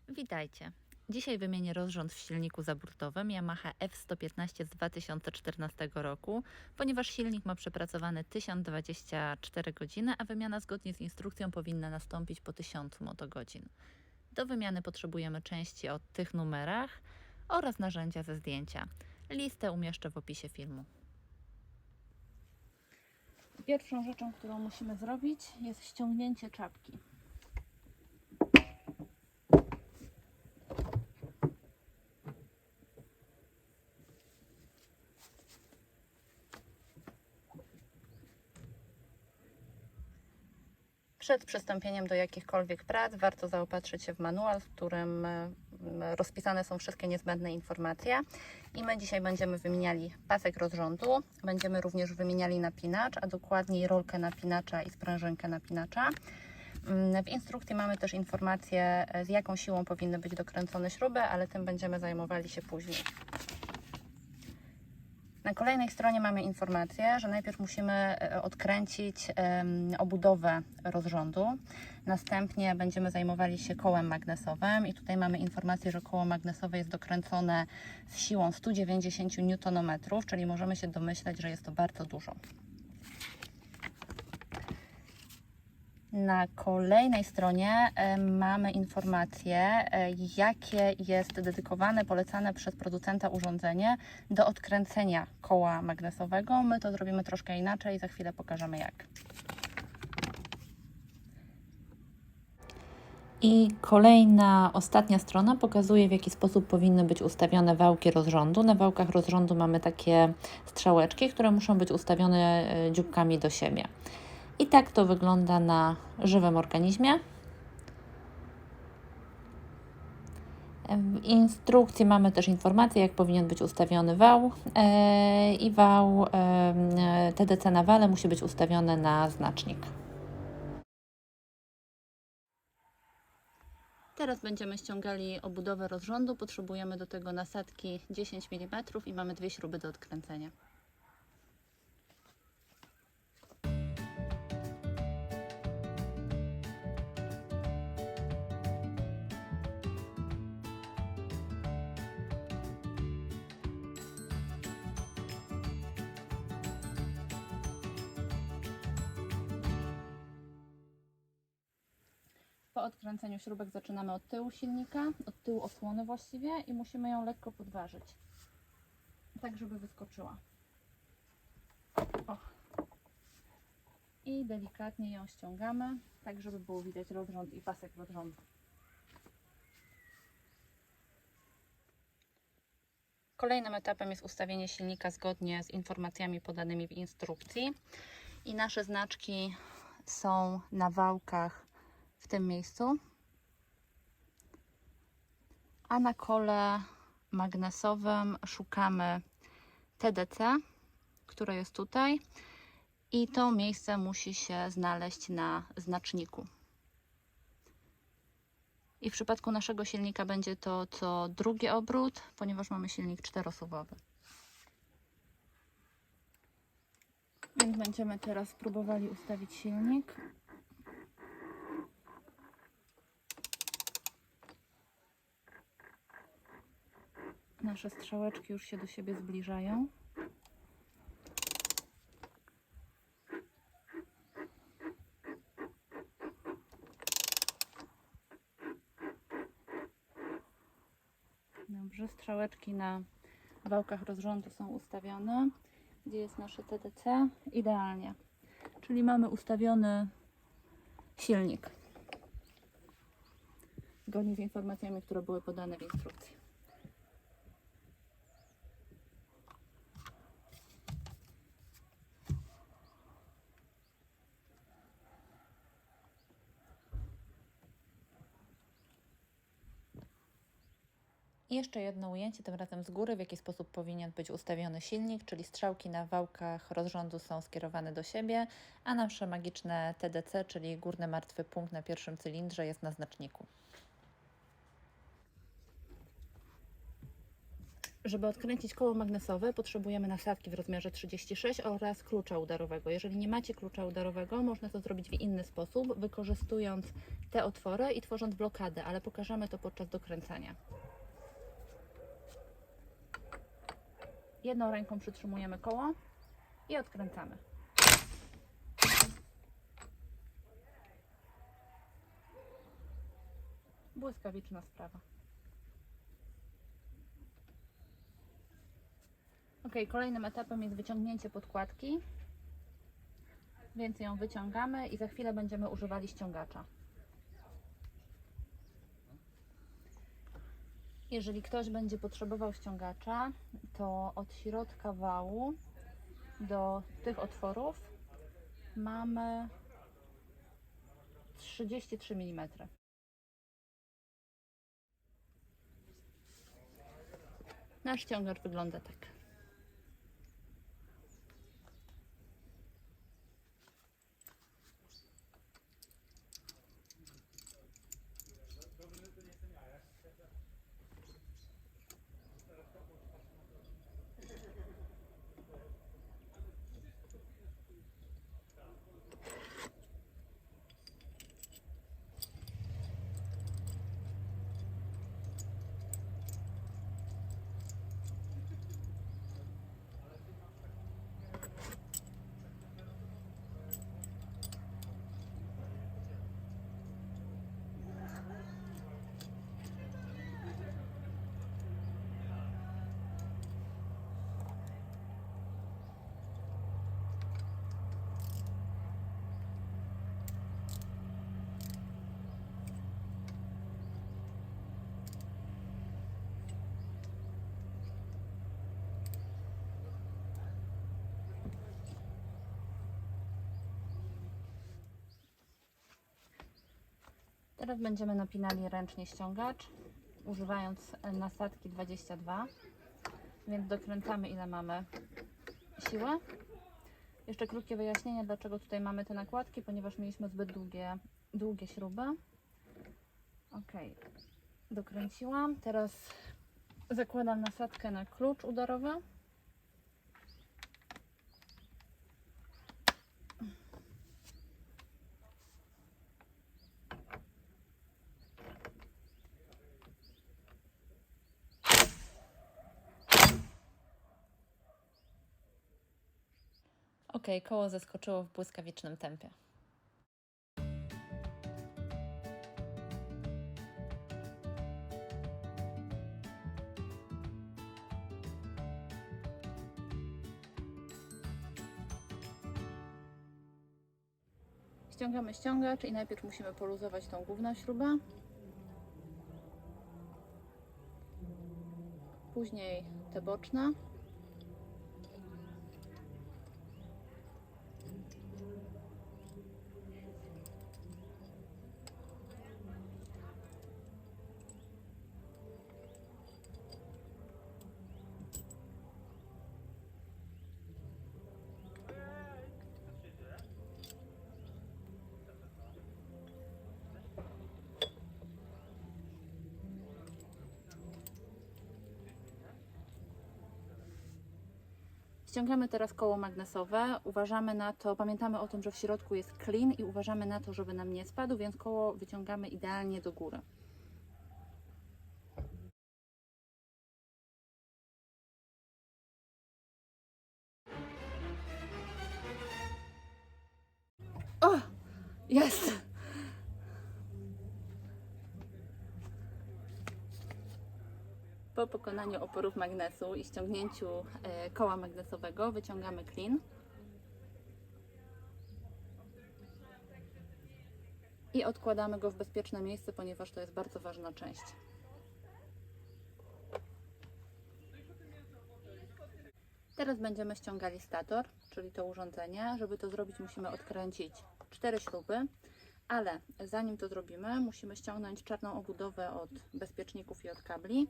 Witajcie. Dzisiaj wymienię rozrząd w silniku zaburtowym Yamaha F115 z 2014 roku, ponieważ silnik ma przepracowany 1024 godziny, a wymiana zgodnie z instrukcją powinna nastąpić po 1000 motogodzin. Do wymiany potrzebujemy części o tych numerach oraz narzędzia ze zdjęcia. Listę umieszczę w opisie filmu. Pierwszą rzeczą, którą musimy zrobić, jest ściągnięcie czapki. Przed przystąpieniem do jakichkolwiek prac warto zaopatrzyć się w manual, w którym rozpisane są wszystkie niezbędne informacje. I my dzisiaj będziemy wymieniali pasek rozrządu, będziemy również wymieniali napinacz, a dokładniej rolkę napinacza i sprężynkę napinacza. W instrukcji mamy też informację, z jaką siłą powinny być dokręcone śruby, ale tym będziemy zajmowali się później. Na kolejnej stronie mamy informację, że najpierw musimy odkręcić obudowę rozrządu. Następnie będziemy zajmowali się kołem magnesowym i tutaj mamy informację, że koło magnesowe jest dokręcone z siłą 190 Nm, czyli możemy się domyśleć, że jest to bardzo dużo. Na kolejnej stronie mamy informację, jakie jest dedykowane, polecane przez producenta urządzenie do odkręcenia koła magnesowego. My to zrobimy troszkę inaczej i za chwilę pokażemy jak. I kolejna, ostatnia strona pokazuje, w jaki sposób powinny być ustawione wałki rozrządu. Na wałkach rozrządu mamy takie strzałeczki, które muszą być ustawione dzióbkami do siebie. I tak to wygląda na żywym organizmie. W instrukcji mamy też informację, jak powinien być ustawiony wał i wał TDC na wale musi być ustawiony na znacznik. Teraz będziemy ściągali obudowę rozrządu. Potrzebujemy do tego nasadki 10 mm i mamy dwie śruby do odkręcenia. Po odkręceniu śrubek zaczynamy od tyłu silnika, od tyłu osłony właściwie i musimy ją lekko podważyć, tak żeby wyskoczyła. O. I delikatnie ją ściągamy, tak żeby było widać rozrząd i pasek rozrządu. Kolejnym etapem jest ustawienie silnika zgodnie z informacjami podanymi w instrukcji. I nasze znaczki są na wałkach w tym miejscu, a na kole magnesowym szukamy TDC, które jest tutaj i to miejsce musi się znaleźć na znaczniku. I w przypadku naszego silnika będzie to co drugi obrót, ponieważ mamy silnik czterosuwowy. Więc będziemy teraz próbowali ustawić silnik. Nasze strzałeczki już się do siebie zbliżają. Dobrze, strzałeczki na wałkach rozrządu są ustawione. Gdzie jest nasze TDC? Idealnie. Czyli mamy ustawiony silnik. Zgodnie z informacjami, które były podane w instrukcji. I jeszcze jedno ujęcie, tym razem z góry, w jaki sposób powinien być ustawiony silnik, czyli strzałki na wałkach rozrządu są skierowane do siebie, a nasze magiczne TDC, czyli górny martwy punkt na pierwszym cylindrze, jest na znaczniku. Żeby odkręcić koło magnesowe, potrzebujemy nasadki w rozmiarze 36 oraz klucza udarowego. Jeżeli nie macie klucza udarowego, można to zrobić w inny sposób, wykorzystując te otwory i tworząc blokadę, ale pokażemy to podczas dokręcania. Jedną ręką przytrzymujemy koło i odkręcamy. Błyskawiczna sprawa. Ok, kolejnym etapem jest wyciągnięcie podkładki, więc ją wyciągamy i za chwilę będziemy używali ściągacza. Jeżeli ktoś będzie potrzebował ściągacza, to od środka wału do tych otworów mamy 33 mm. Nasz ściągacz wygląda tak. Teraz będziemy napinali ręcznie ściągacz, używając nasadki 22, więc dokręcamy ile mamy siłę. Jeszcze krótkie wyjaśnienie, dlaczego tutaj mamy te nakładki, ponieważ mieliśmy zbyt długie śruby. Ok, dokręciłam. Teraz zakładam nasadkę na klucz udarowy. Ok, koło zeskoczyło w błyskawicznym tempie. Ściągamy ściągacz i najpierw musimy poluzować tą główną śrubę. Później te boczne. Ściągamy teraz koło magnesowe, uważamy na to, pamiętamy o tym, że w środku jest klin i uważamy na to, żeby nam nie spadł, więc koło wyciągamy idealnie do góry. O! Jest! Po pokonaniu oporów magnesu i ściągnięciu koła magnesowego wyciągamy klin i odkładamy go w bezpieczne miejsce, ponieważ to jest bardzo ważna część. Teraz będziemy ściągali stator, czyli to urządzenie. Żeby to zrobić, musimy odkręcić 4 śruby, ale zanim to zrobimy, musimy ściągnąć czarną obudowę od bezpieczników i od kabli.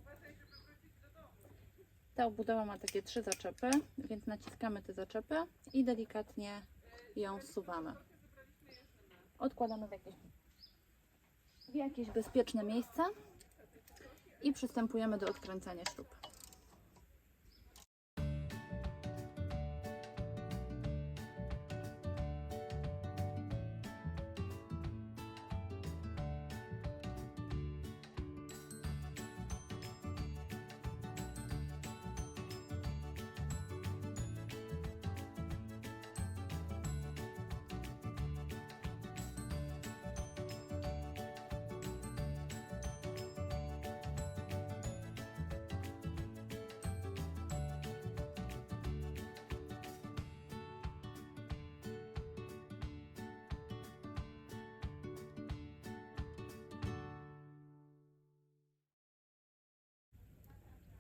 Ta obudowa ma takie 3 zaczepy, więc naciskamy te zaczepy i delikatnie ją zsuwamy. Odkładamy w jakieś bezpieczne miejsce i przystępujemy do odkręcania śrub.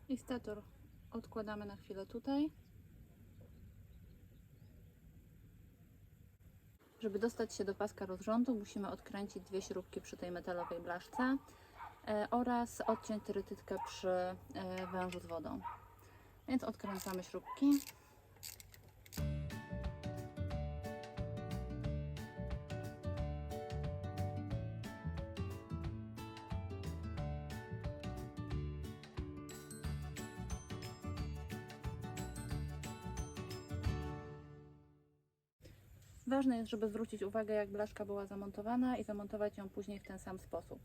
I stator odkładamy na chwilę tutaj. Żeby dostać się do paska rozrządu, musimy odkręcić 2 śrubki przy tej metalowej blaszce oraz odciąć trytytkę przy wężu z wodą. Więc odkręcamy śrubki. Ważne jest, żeby zwrócić uwagę, jak blaszka była zamontowana i zamontować ją później w ten sam sposób.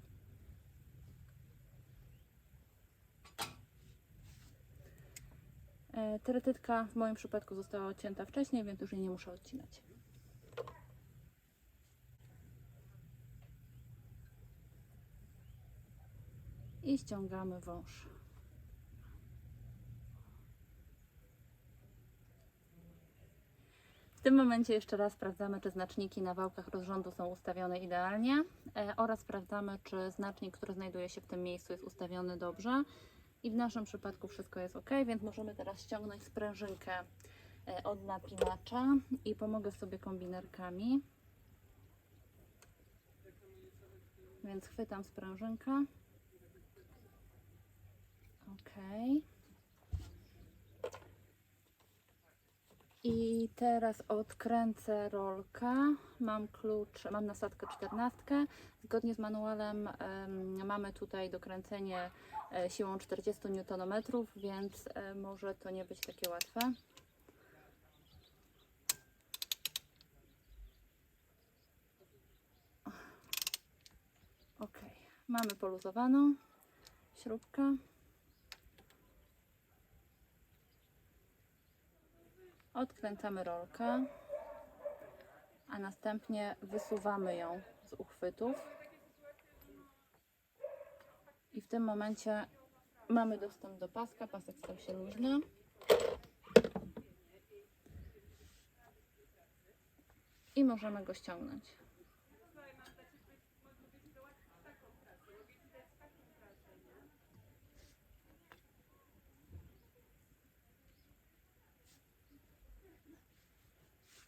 Trytytka w moim przypadku została odcięta wcześniej, więc już jej nie muszę odcinać. I ściągamy wąż. W tym momencie jeszcze raz sprawdzamy, czy znaczniki na wałkach rozrządu są ustawione idealnie oraz sprawdzamy, czy znacznik, który znajduje się w tym miejscu, jest ustawiony dobrze. I w naszym przypadku wszystko jest ok, więc możemy teraz ściągnąć sprężynkę od napinacza i pomogę sobie kombinerkami. Więc chwytam sprężynkę. Ok. I teraz odkręcę rolkę. Mam klucz, mam nasadkę 14. Zgodnie z manualem mamy tutaj dokręcenie siłą 40 Nm, więc może to nie być takie łatwe. Ok, mamy poluzowaną śrubkę. Odkręcamy rolkę, a następnie wysuwamy ją z uchwytów. I w tym momencie mamy dostęp do paska, pasek stał się luźny. I możemy go ściągnąć.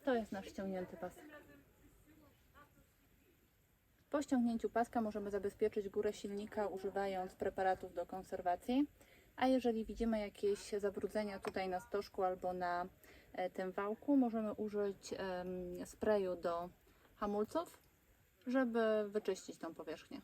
To jest nasz ściągnięty pasek. Po ściągnięciu paska możemy zabezpieczyć górę silnika, używając preparatów do konserwacji. A jeżeli widzimy jakieś zabrudzenia tutaj na stożku albo na tym wałku, możemy użyć sprayu do hamulców, żeby wyczyścić tą powierzchnię.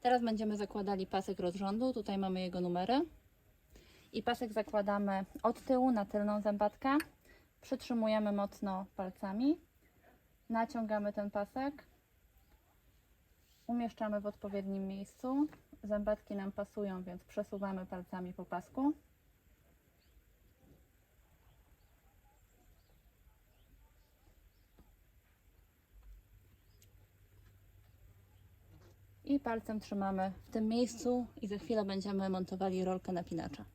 Teraz będziemy zakładali pasek rozrządu. Tutaj mamy jego numery. I pasek zakładamy od tyłu na tylną zębatkę. Przytrzymujemy mocno palcami. Naciągamy ten pasek. Umieszczamy w odpowiednim miejscu. Zębatki nam pasują, więc przesuwamy palcami po pasku. I palcem trzymamy w tym miejscu i za chwilę będziemy montowali rolkę napinacza.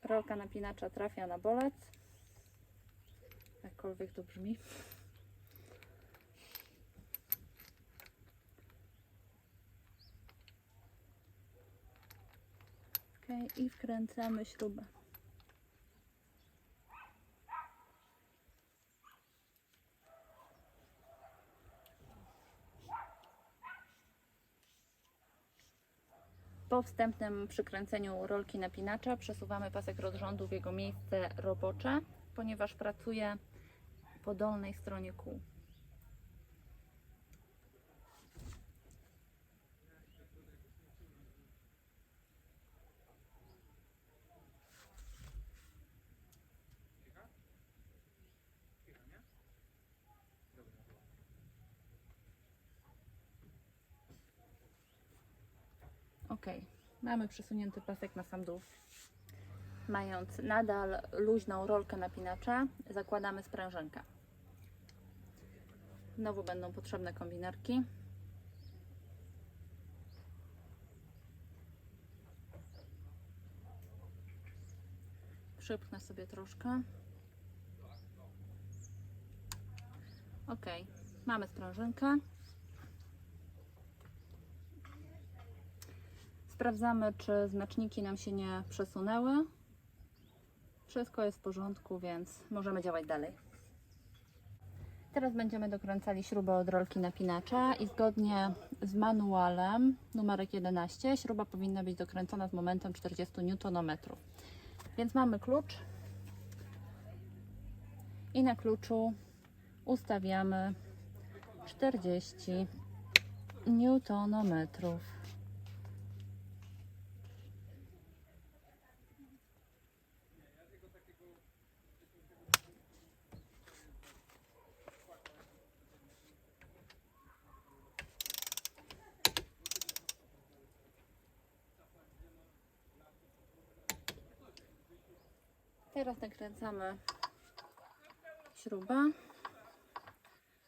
Rolka napinacza trafia na bolec, jakkolwiek to brzmi. Ok, i wkręcamy śrubę. Po wstępnym przykręceniu rolki napinacza przesuwamy pasek rozrządu w jego miejsce robocze, ponieważ pracuje po dolnej stronie kół. Ok, mamy przesunięty pasek na sam dół. Mając nadal luźną rolkę napinacza, zakładamy sprężynkę. Znowu będą potrzebne kombinerki. Przypchnę sobie troszkę. Ok, mamy sprężynkę. Sprawdzamy, czy znaczniki nam się nie przesunęły. Wszystko jest w porządku, więc możemy działać dalej. Teraz będziemy dokręcali śrubę od rolki napinacza i zgodnie z manualem numerek 11 śruba powinna być dokręcona z momentem 40 Nm. Więc mamy klucz i na kluczu ustawiamy 40 Nm. Teraz nakręcamy śrubę,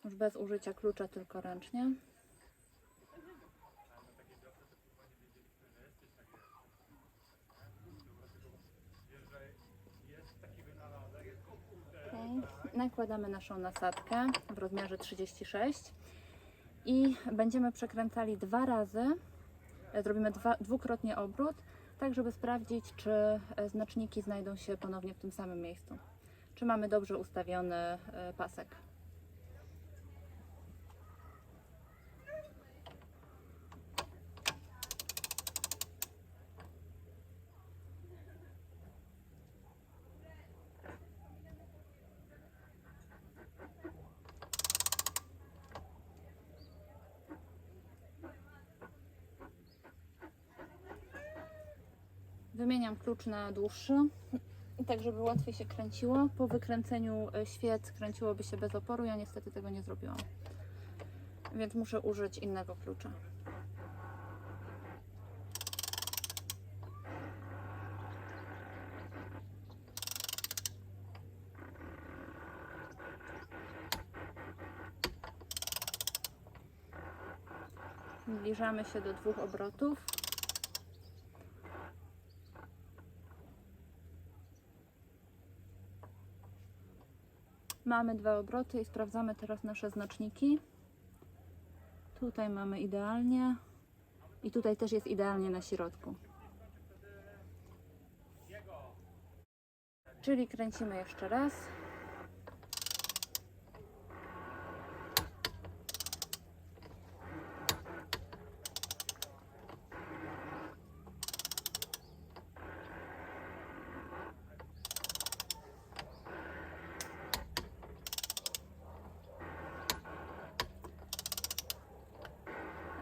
już bez użycia klucza, tylko ręcznie. Nakładamy naszą nasadkę w rozmiarze 36 i będziemy przekręcali 2 razy, zrobimy dwukrotnie obrót, tak żeby sprawdzić, czy znaczniki znajdą się ponownie w tym samym miejscu, czy mamy dobrze ustawiony pasek. Wymieniam klucz na dłuższy, tak żeby łatwiej się kręciło. Po wykręceniu świec kręciłoby się bez oporu, ja niestety tego nie zrobiłam, więc muszę użyć innego klucza. Zbliżamy się do 2 obrotów. Mamy 2 obroty i sprawdzamy teraz nasze znaczniki. Tutaj mamy idealnie i tutaj też jest idealnie na środku. Czyli kręcimy jeszcze raz.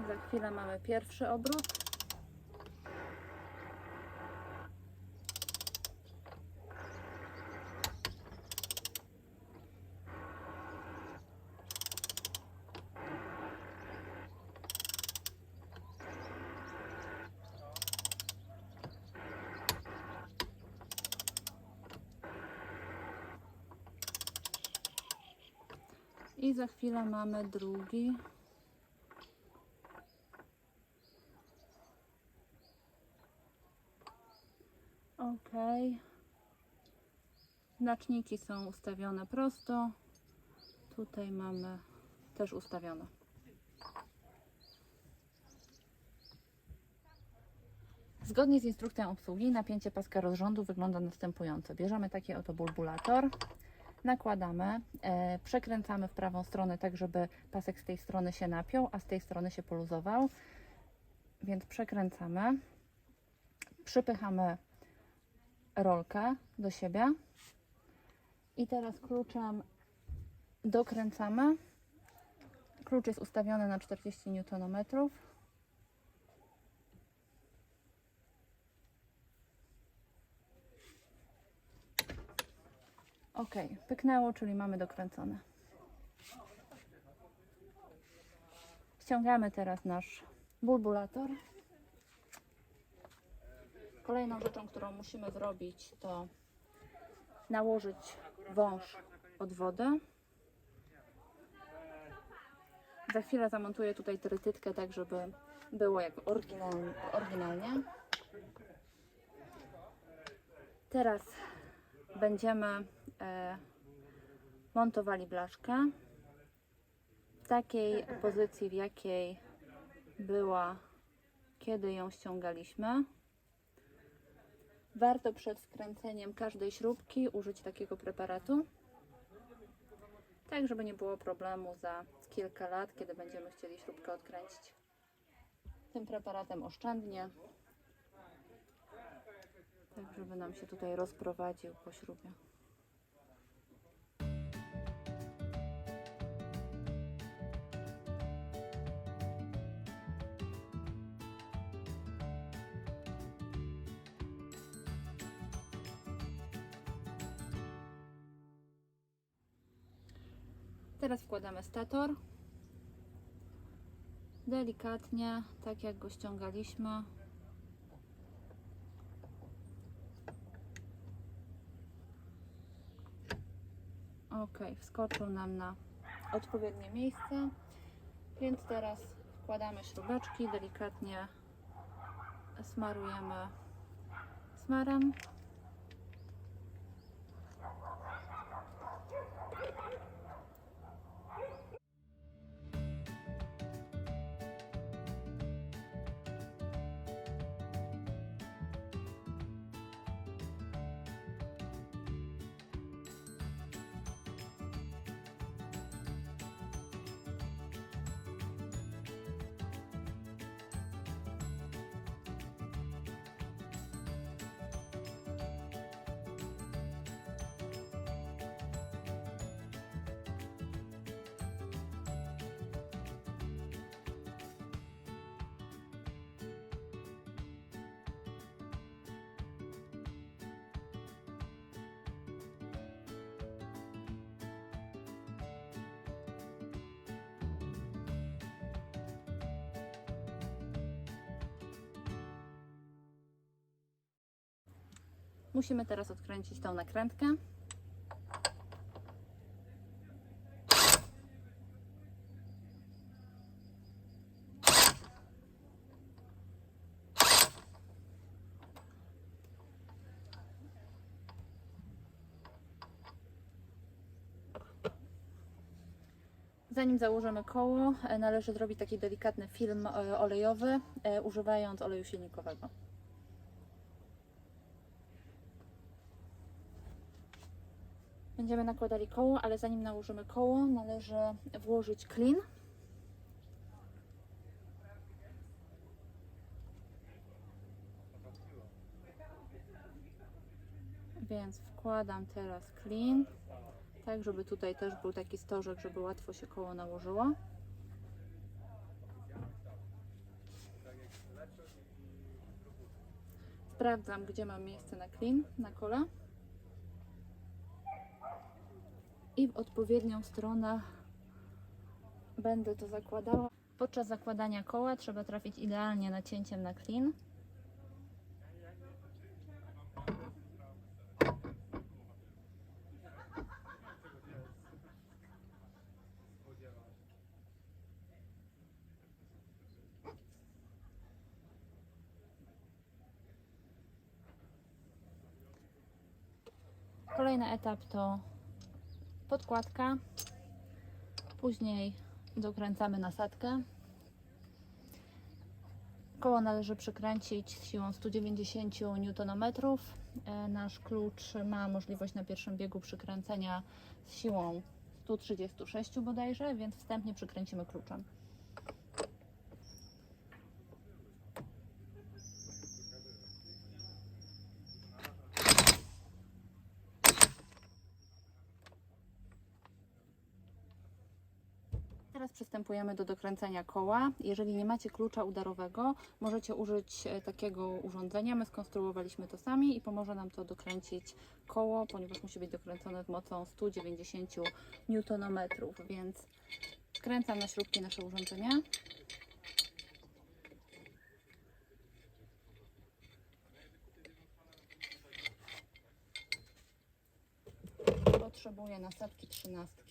Za chwilę mamy pierwszy obrót. I za chwilę mamy drugi. Ok. Znaczniki są ustawione prosto. Tutaj mamy też ustawione. Zgodnie z instrukcją obsługi napięcie paska rozrządu wygląda następująco. Bierzemy taki oto bulbulator, nakładamy, przekręcamy w prawą stronę tak, żeby pasek z tej strony się napiął, a z tej strony się poluzował. Więc przekręcamy, przypychamy rolkę do siebie i teraz kluczem dokręcamy. Klucz jest ustawiony na 40 Nm. Ok, pyknęło, czyli mamy dokręcone. Ściągamy teraz nasz bulbulator. Kolejną rzeczą, którą musimy zrobić, to nałożyć wąż od wody. Za chwilę zamontuję tutaj trytytkę, tak żeby było jak oryginalnie. Teraz będziemy montowali blaszkę w takiej pozycji, w jakiej była, kiedy ją ściągaliśmy. Warto przed wkręceniem każdej śrubki użyć takiego preparatu, tak żeby nie było problemu za kilka lat, kiedy będziemy chcieli śrubkę odkręcić. Tym preparatem oszczędnie, tak żeby nam się tutaj rozprowadził po śrubie. Teraz wkładamy stator. Delikatnie, tak jak go ściągaliśmy. Ok, wskoczył nam na odpowiednie miejsce, więc teraz wkładamy śrubeczki, delikatnie smarujemy smarem. Musimy teraz odkręcić tą nakrętkę. Zanim założymy koło, należy zrobić taki delikatny film olejowy, używając oleju silnikowego. Będziemy nakładali koło, ale zanim nałożymy koło, należy włożyć klin. Więc wkładam teraz klin, tak żeby tutaj też był taki stożek, żeby łatwo się koło nałożyło. Sprawdzam, gdzie mam miejsce na klin, na kole. I w odpowiednią stronę będę to zakładała. Podczas zakładania koła trzeba trafić idealnie nacięciem na klin. Kolejny etap to podkładka, później dokręcamy nasadkę. Koło należy przykręcić z siłą 190 Nm. Nasz klucz ma możliwość na pierwszym biegu przykręcenia z siłą 136 bodajże, więc wstępnie przykręcimy kluczem. Teraz przystępujemy do dokręcenia koła. Jeżeli nie macie klucza udarowego, możecie użyć takiego urządzenia. My skonstruowaliśmy to sami i pomoże nam to dokręcić koło, ponieważ musi być dokręcone z mocą 190 Nm, więc wkręcam na śrubki nasze urządzenie. Potrzebuję nasadki 13.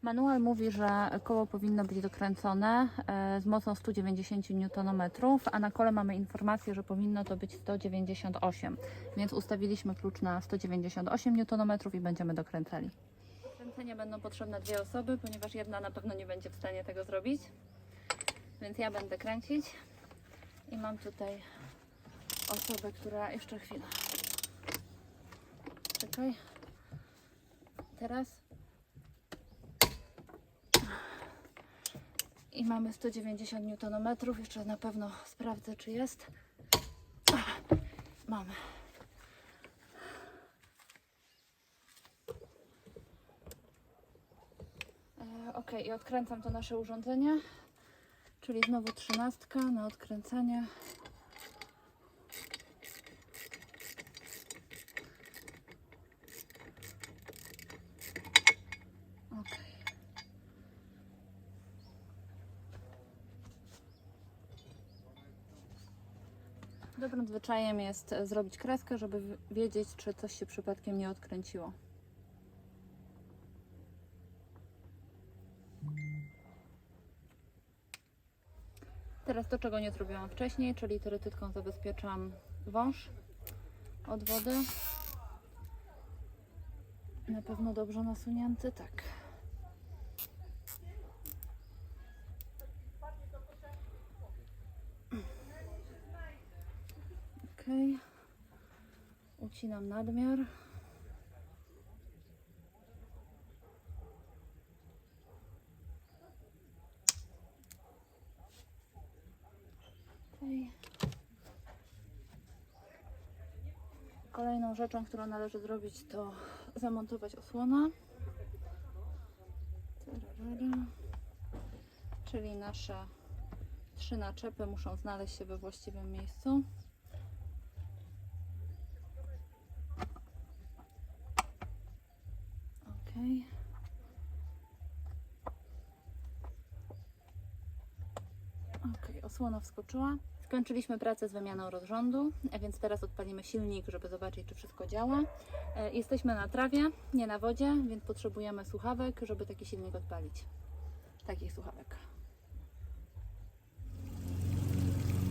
Manual mówi, że koło powinno być dokręcone z mocą 190 Nm, a na kole mamy informację, że powinno to być 198, więc ustawiliśmy klucz na 198 Nm i będziemy dokręcali. Do kręcenia będą potrzebne 2 osoby, ponieważ jedna na pewno nie będzie w stanie tego zrobić, więc ja będę kręcić i mam tutaj osobę, która jeszcze chwilę. Czekaj. Teraz. I mamy 190 Nm. Jeszcze na pewno sprawdzę, czy jest. Mamy. Ok, i odkręcam to nasze urządzenie. Czyli znowu 13 na odkręcanie. Dobrym zwyczajem jest zrobić kreskę, żeby wiedzieć, czy coś się przypadkiem nie odkręciło. Teraz to, czego nie zrobiłam wcześniej, czyli terytytką zabezpieczam wąż od wody. Na pewno dobrze nasunięty, tak. Ok. Ucinam nadmiar. Okay. Kolejną rzeczą, którą należy zrobić, to zamontować osłonę. Czyli nasze 3 naczepy muszą znaleźć się we właściwym miejscu. Ok, osłona wskoczyła. Skończyliśmy pracę z wymianą rozrządu, a więc teraz odpalimy silnik, żeby zobaczyć, czy wszystko działa. Jesteśmy na trawie, nie na wodzie, więc potrzebujemy słuchawek, żeby taki silnik odpalić. Takich słuchawek.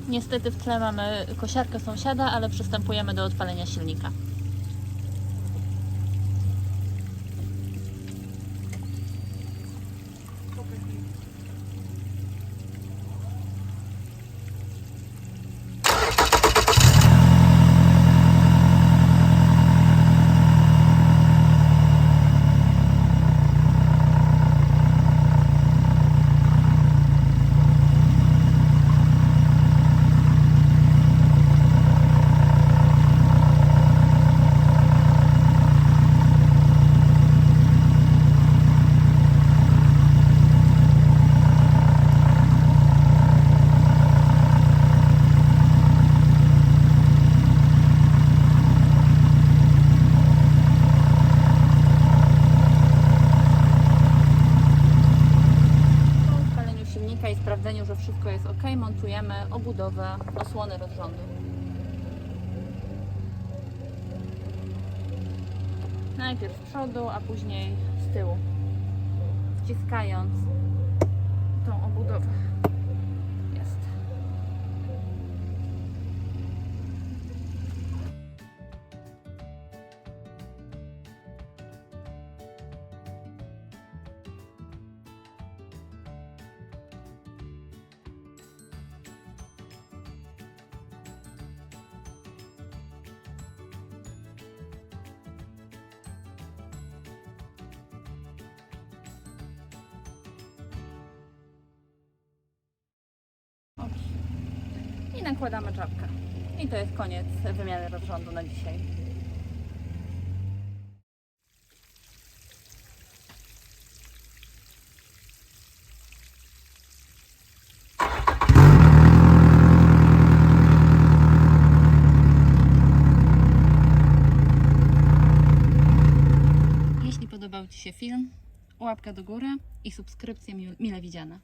Niestety w tle mamy kosiarkę sąsiada, ale przystępujemy do odpalenia silnika. I sprawdzeniu, że wszystko jest ok, montujemy obudowę osłony rozrządu. Najpierw z przodu, a później z tyłu, wciskając tą obudowę. Jest. I nakładamy czapkę. I to jest koniec wymiany rozrządu na dzisiaj. Jeśli podobał Ci się film, łapka do góry i subskrypcje mile widziane.